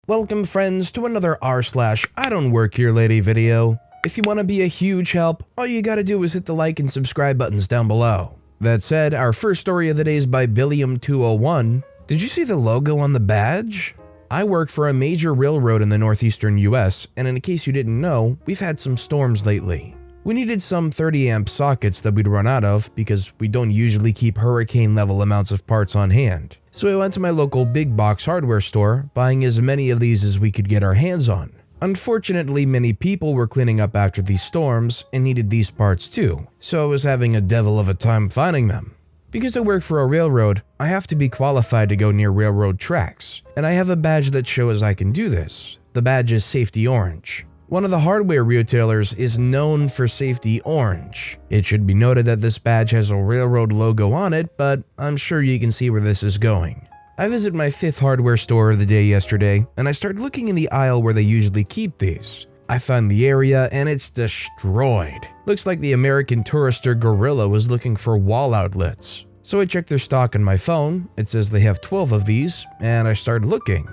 Welcome friends to another r/I don't work here lady video. If you want to be a huge help, all you gotta do is hit the like and subscribe buttons down below. That said, our first story of the day is by Billiam201. Did you see the logo on the badge? I work for a major railroad in the northeastern US, and in case you didn't know, we've had some storms lately. We needed some 30 amp sockets that we'd run out of because we don't usually keep hurricane level amounts of parts on hand. So I went to my local big box hardware store, buying as many of these as we could get our hands on. Unfortunately, many people were cleaning up after these storms and needed these parts too, so I was having a devil of a time finding them. Because I work for a railroad, I have to be qualified to go near railroad tracks, and I have a badge that shows I can do this. The badge is Safety Orange. One of the hardware retailers is known for Safety Orange. It should be noted that this badge has a railroad logo on it, but I'm sure you can see where this is going. I visit my 5th hardware store of the day yesterday, and I start looking in the aisle where they usually keep these. I find the area and it's destroyed. Looks like the American Tourister gorilla was looking for wall outlets. So I check their stock on my phone. It says they have 12 of these, and I start looking.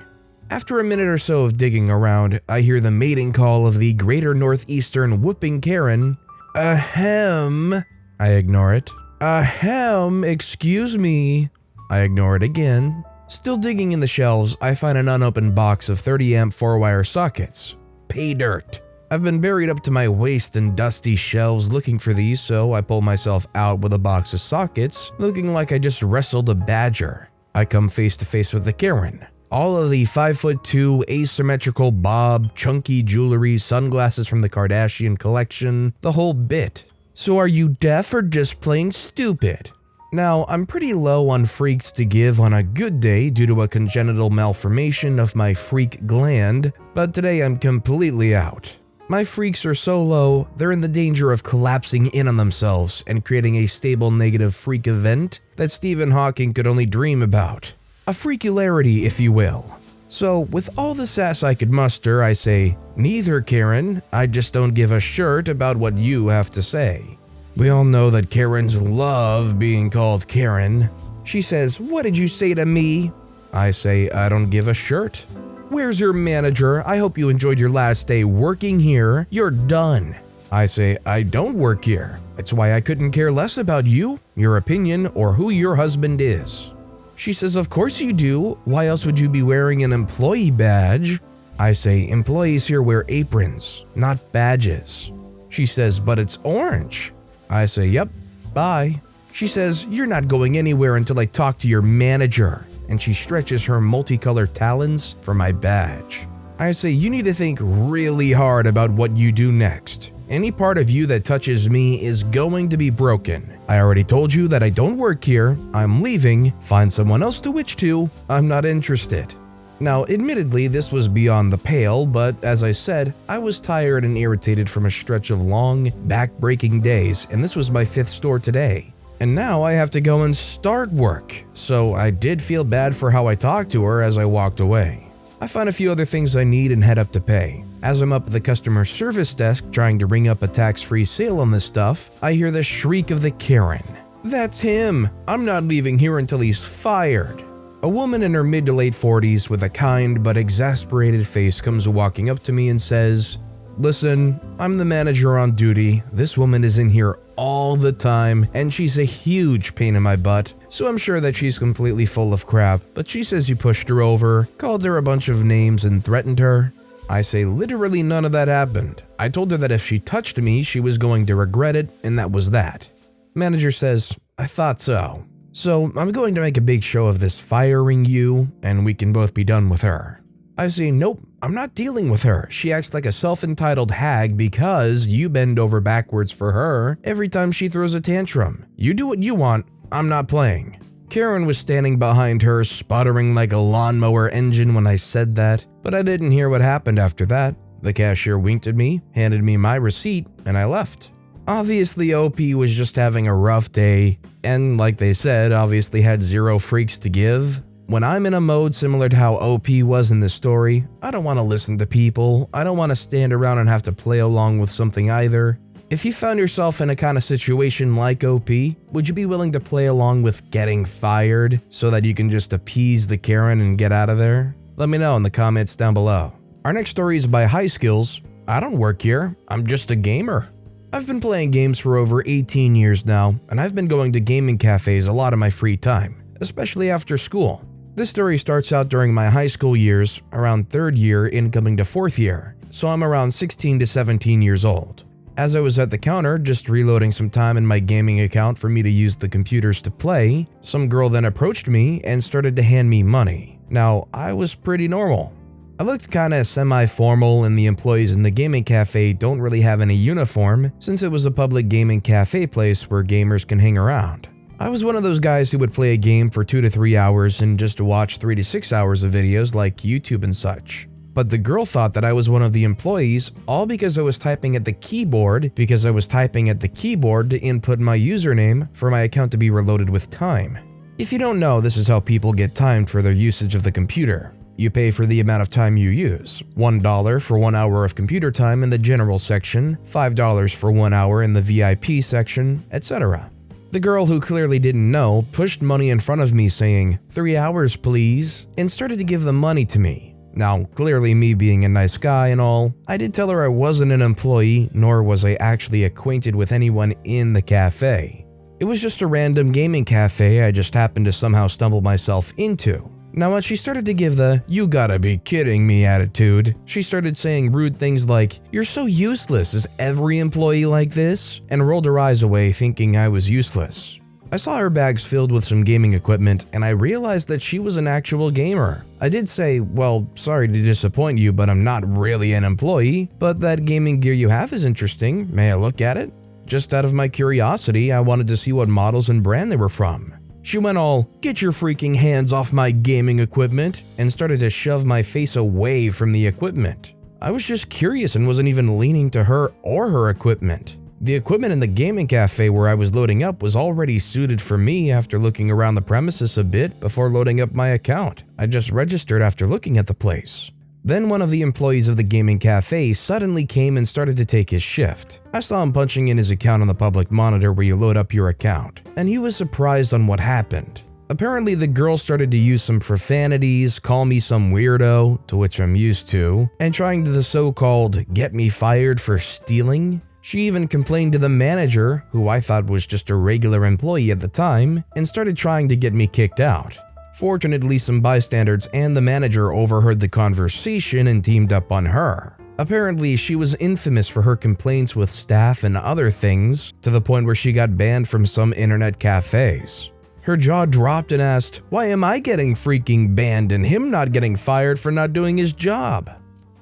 After a minute or so of digging around, I hear the mating call of the Greater Northeastern Whooping Karen. Ahem. I ignore it. Ahem, excuse me. I ignore it again. Still digging in the shelves, I find an unopened box of 30 amp 4-wire sockets. Pay dirt. I've been buried up to my waist in dusty shelves looking for these, so I pull myself out with a box of sockets, looking like I just wrestled a badger. I come face to face with the Karen. All of the 5'2" asymmetrical bob, chunky jewelry, sunglasses from the Kardashian collection, the whole bit. So are you deaf or just plain stupid? Now, I'm pretty low on freaks to give on a good day due to a congenital malformation of my freak gland, but today I'm completely out. My freaks are so low, they're in the danger of collapsing in on themselves and creating a stable negative freak event that Stephen Hawking could only dream about. A freakularity, if you will. So, with all the sass I could muster, I say, neither, Karen, I just don't give a shirt about what you have to say. We all know that Karens love being called Karen. She says, what did you say to me? I say, I don't give a shirt. Where's your manager? I hope you enjoyed your last day working here. You're done. I say, I don't work here. That's why I couldn't care less about you, your opinion, or who your husband is. She says, of course you do. Why else would you be wearing an employee badge? I say, employees here wear aprons, not badges. She says, but it's orange. I say, yep, bye. She says, you're not going anywhere until I talk to your manager. And she stretches her multicolored talons for my badge. I say, you need to think really hard about what you do next. Any part of you that touches me is going to be broken. I already told you that I don't work here. I'm leaving. Find someone else to witch to. I'm not interested. Now, admittedly, this was beyond the pale, but as I said, I was tired and irritated from a stretch of long, back-breaking days, and this was my 5th store today. And now I have to go and start work, so I did feel bad for how I talked to her as I walked away. I find a few other things I need and head up to pay. As I'm up at the customer service desk trying to ring up a tax-free sale on this stuff, I hear the shriek of the Karen. That's him! I'm not leaving here until he's fired! A woman in her mid to late 40s with a kind but exasperated face comes walking up to me and says, listen, I'm the manager on duty. This woman is in here all the time and she's a huge pain in my butt, so I'm sure that she's completely full of crap, but she says you pushed her over, called her a bunch of names and threatened her. I say literally none of that happened. I told her that if she touched me, she was going to regret it, and that was that. Manager says, I thought so. So I'm going to make a big show of this firing you, and we can both be done with her. I say, nope, I'm not dealing with her. She acts like a self-entitled hag because you bend over backwards for her every time she throws a tantrum. You do what you want, I'm not playing. Karen was standing behind her, sputtering like a lawnmower engine when I said that, but I didn't hear what happened after that. The cashier winked at me, handed me my receipt, and I left. Obviously, OP was just having a rough day, and like they said, obviously had 0 freaks to give. When I'm in a mode similar to how OP was in this story, I don't want to listen to people, I don't want to stand around and have to play along with something either. If you found yourself in a kind of situation like OP, would you be willing to play along with getting fired so that you can just appease the Karen and get out of there? Let me know in the comments down below. Our next story is by High Skills. I don't work here, I'm just a gamer. I've been playing games for over 18 years now, and I've been going to gaming cafes a lot of my free time, especially after school. This story starts out during my high school years, around 3rd year incoming to 4th year, so I'm around 16 to 17 years old. As I was at the counter just reloading some time in my gaming account for me to use the computers to play, some girl then approached me and started to hand me money. Now, I was pretty normal. I looked kinda semi-formal, and the employees in the gaming cafe don't really have any uniform since it was a public gaming cafe place where gamers can hang around. I was one of those guys who would play a game for 2 to 3 hours and just watch 3 to 6 hours of videos like YouTube and such. But the girl thought that I was one of the employees, all because I was typing at the keyboard to input my username for my account to be reloaded with time. If you don't know, this is how people get timed for their usage of the computer. You pay for the amount of time you use, $1 for 1 hour of computer time in the general section, $5 for 1 hour in the VIP section, etc. The girl, who clearly didn't know, pushed money in front of me saying, "3 hours please," and started to give the money to me. Now, clearly me being a nice guy and all, I did tell her I wasn't an employee, nor was I actually acquainted with anyone in the cafe. It was just a random gaming cafe I just happened to somehow stumble myself into. Now, when she started to give the "you gotta be kidding me" attitude, she started saying rude things like, "You're so useless, is every employee like this?" and rolled her eyes away thinking I was useless. I saw her bags filled with some gaming equipment, and I realized that she was an actual gamer. I did say, "Well, sorry to disappoint you, but I'm not really an employee, but that gaming gear you have is interesting, may I look at it?" Just out of my curiosity, I wanted to see what models and brand they were from. She went all, "Get your freaking hands off my gaming equipment," and started to shove my face away from the equipment. I was just curious and wasn't even leaning to her or her equipment. The equipment in the gaming cafe where I was loading up was already suited for me after looking around the premises a bit before loading up my account. I just registered after looking at the place. Then one of the employees of the gaming cafe suddenly came and started to take his shift. I saw him punching in his account on the public monitor where you load up your account, and he was surprised on what happened. Apparently the girl started to use some profanities, call me some weirdo, to which I'm used to, and trying to the so-called "get me fired for stealing." She even complained to the manager, who I thought was just a regular employee at the time, and started trying to get me kicked out. Fortunately, some bystanders and the manager overheard the conversation and teamed up on her. Apparently, she was infamous for her complaints with staff and other things, to the point where she got banned from some internet cafes. Her jaw dropped and asked, "Why am I getting freaking banned and him not getting fired for not doing his job?"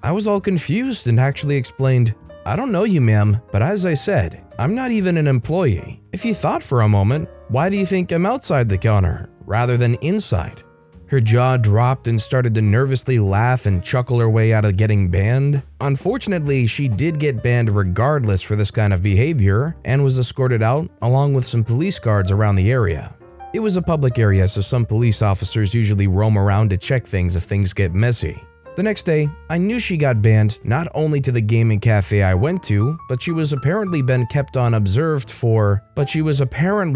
I was all confused and actually explained, "I don't know you, ma'am, but as I said, I'm not even an employee. If you thought for a moment, why do you think I'm outside the counter rather than inside?" Her jaw dropped and started to nervously laugh and chuckle her way out of getting banned. Unfortunately, she did get banned regardless for this kind of behavior and was escorted out along with some police guards around the area. It was a public area, so some police officers usually roam around to check things if things get messy. The next day, I knew she got banned not only to the gaming cafe I went to, but she was apparently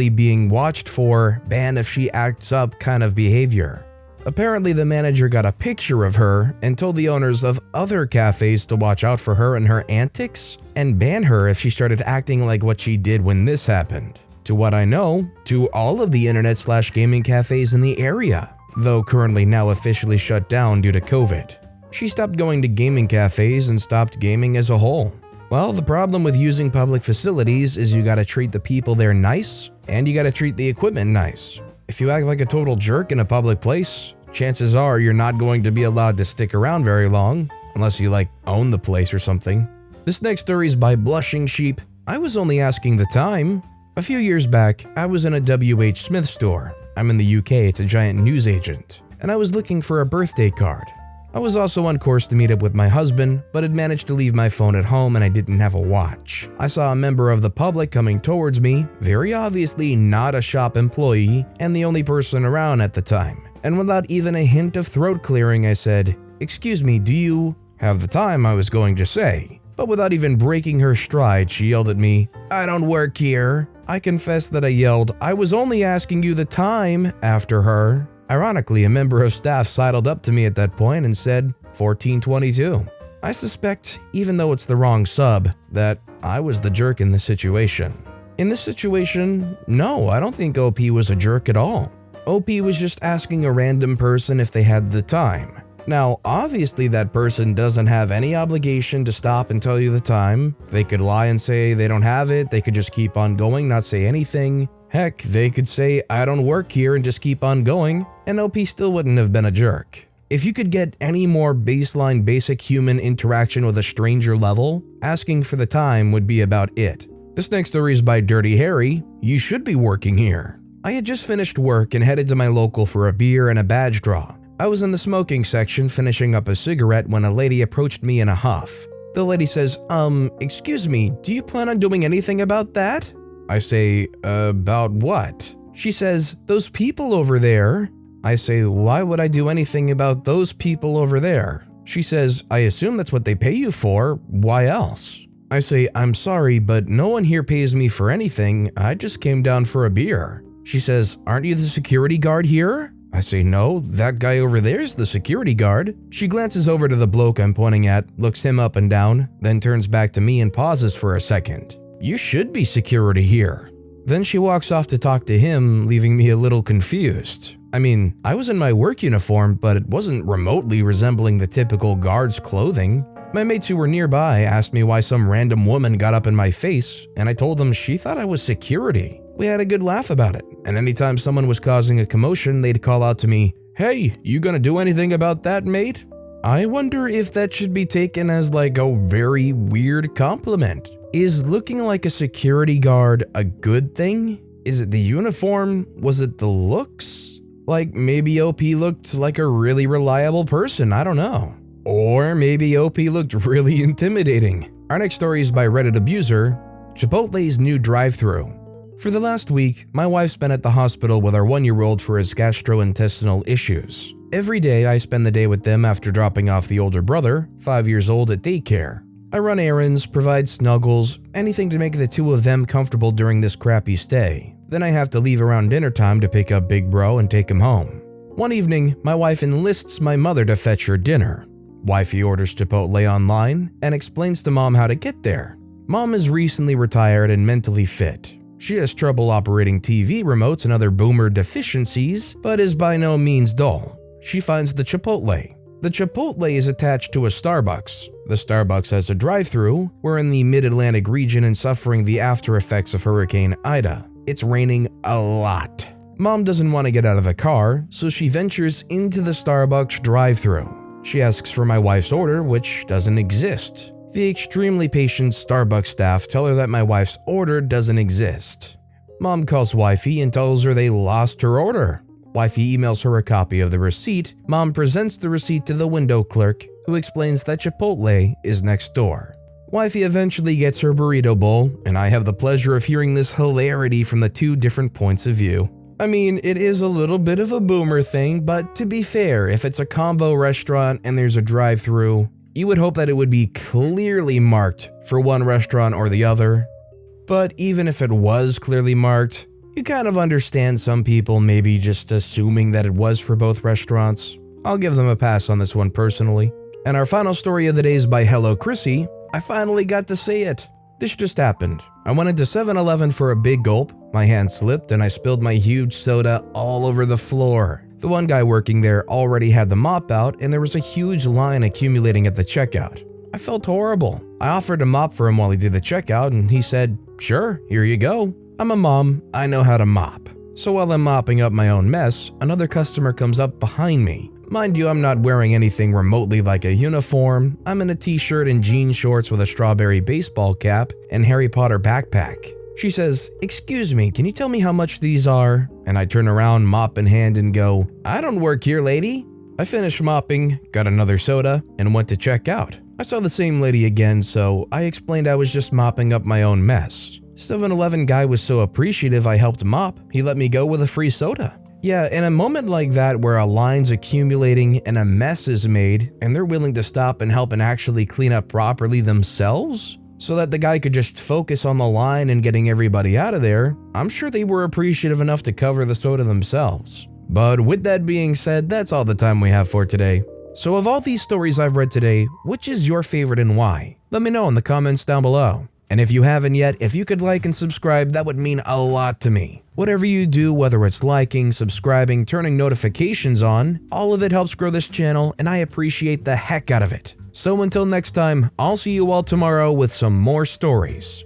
being watched for ban if she acts up kind of behavior. Apparently the manager got a picture of her and told the owners of other cafes to watch out for her and her antics and ban her if she started acting like what she did when this happened. To what I know, to all of the internet/gaming cafes in the area, though currently now officially shut down due to COVID. She stopped going to gaming cafes and stopped gaming as a whole. Well, the problem with using public facilities is you gotta treat the people there nice, and you gotta treat the equipment nice. If you act like a total jerk in a public place, chances are you're not going to be allowed to stick around very long, unless you own the place or something. This next story is by Blushing Sheep. I was only asking the time. A few years back, I was in a WH Smith store. I'm in the UK, it's a giant news agent, and I was looking for a birthday card. I was also on course to meet up with my husband, but had managed to leave my phone at home and I didn't have a watch. I saw a member of the public coming towards me, very obviously not a shop employee and the only person around at the time. And without even a hint of throat clearing, I said, "Excuse me, do you have the time?" I was going to say. But without even breaking her stride, she yelled at me, "I don't work here." I confessed that I yelled, "I was only asking you the time," after her. Ironically, a member of staff sidled up to me at that point and said 1422. I suspect, even though it's the wrong sub, that I was the jerk in this situation. In this situation, no, I don't think OP was a jerk at all. OP was just asking a random person if they had the time. Now, obviously that person doesn't have any obligation to stop and tell you the time. They could lie and say they don't have it, they could just keep on going, not say anything. Heck, they could say, I don't work here and just keep on going, and OP still wouldn't have been a jerk. If you could get any more baseline basic human interaction with a stranger level, asking for the time would be about it. This next story is by Dirty Harry. You should be working here. I had just finished work and headed to my local for a beer and a badge draw. I was in the smoking section finishing up a cigarette when a lady approached me in a huff. The lady says, excuse me, do you plan on doing anything about that? I say, about what? She says, those people over there. I say, why would I do anything about those people over there? She says, I assume that's what they pay you for. Why else? I say, I'm sorry, but no one here pays me for anything. I just came down for a beer. She says, aren't you the security guard here? I say, no, that guy over there's the security guard. She glances over to the bloke I'm pointing at, looks him up and down, then turns back to me and pauses for a second. You should be security here. Then she walks off to talk to him, leaving me a little confused. I mean, I was in my work uniform, but it wasn't remotely resembling the typical guard's clothing. My mates who were nearby asked me why some random woman got up in my face, and I told them she thought I was security. We had a good laugh about it, and anytime someone was causing a commotion, they'd call out to me, hey, you gonna do anything about that, mate? I wonder if that should be taken as like a very weird compliment. Is looking like a security guard a good thing? Is it the uniform? Was it the looks? Like maybe OP looked like a really reliable person, I don't know. Or maybe OP looked really intimidating. Our next story is by Reddit abuser, Chipotle's new drive-thru. For the last week, my wife's been at the hospital with our 1-year-old for his gastrointestinal issues. Every day I spend the day with them after dropping off the older brother, 5 years old, at daycare. I run errands, provide snuggles, anything to make the two of them comfortable during this crappy stay. Then I have to leave around dinner time to pick up Big Bro and take him home. One evening, my wife enlists my mother to fetch her dinner. Wifey orders Chipotle online and explains to Mom how to get there. Mom is recently retired and mentally fit. She has trouble operating TV remotes and other boomer deficiencies, but is by no means dull. She finds the Chipotle. The Chipotle is attached to a Starbucks. The Starbucks has a drive-thru. We're in the mid-Atlantic region and suffering the after effects of Hurricane Ida. It's raining a lot. Mom doesn't want to get out of the car, so she ventures into the Starbucks drive-thru. She asks for my wife's order, which doesn't exist. The extremely patient Starbucks staff tell her that my wife's order doesn't exist. Mom calls Wifey and tells her they lost her order. Wifey emails her a copy of the receipt. Mom presents the receipt to the window clerk, who explains that Chipotle is next door. Wifey eventually gets her burrito bowl, and I have the pleasure of hearing this hilarity from the two different points of view. I mean, it is a little bit of a boomer thing, but to be fair, if it's a combo restaurant and there's a drive-thru, you would hope that it would be clearly marked for one restaurant or the other. But even if it was clearly marked, you kind of understand some people maybe just assuming that it was for both restaurants. I'll give them a pass on this one personally. And our final story of the day is by Hello Chrissy. I finally got to say it. This just happened. I went into 7-Eleven for a big gulp. My hand slipped and I spilled my huge soda all over the floor. The one guy working there already had the mop out and there was a huge line accumulating at the checkout. I felt horrible. I offered a mop for him while he did the checkout and he said, sure, here you go. I'm a mom, I know how to mop. So while I'm mopping up my own mess, another customer comes up behind me. Mind you, I'm not wearing anything remotely like a uniform. I'm in a t-shirt and jean shorts with a strawberry baseball cap and Harry Potter backpack. She says, excuse me, can you tell me how much these are? And I turn around, mop in hand, and go, I don't work here, lady. I finished mopping, got another soda, and went to check out. I saw the same lady again, so I explained I was just mopping up my own mess. 7-Eleven guy was so appreciative I helped mop, he let me go with a free soda. Yeah, in a moment like that where a line's accumulating and a mess is made, and they're willing to stop and help and actually clean up properly themselves, so that the guy could just focus on the line and getting everybody out of there, I'm sure they were appreciative enough to cover the soda themselves. But with that being said, that's all the time we have for today. So of all these stories I've read today, which is your favorite and why? Let me know in the comments down below. And if you haven't yet, if you could like and subscribe, that would mean a lot to me. Whatever you do, whether it's liking, subscribing, turning notifications on, all of it helps grow this channel and I appreciate the heck out of it. So until next time, I'll see you all tomorrow with some more stories.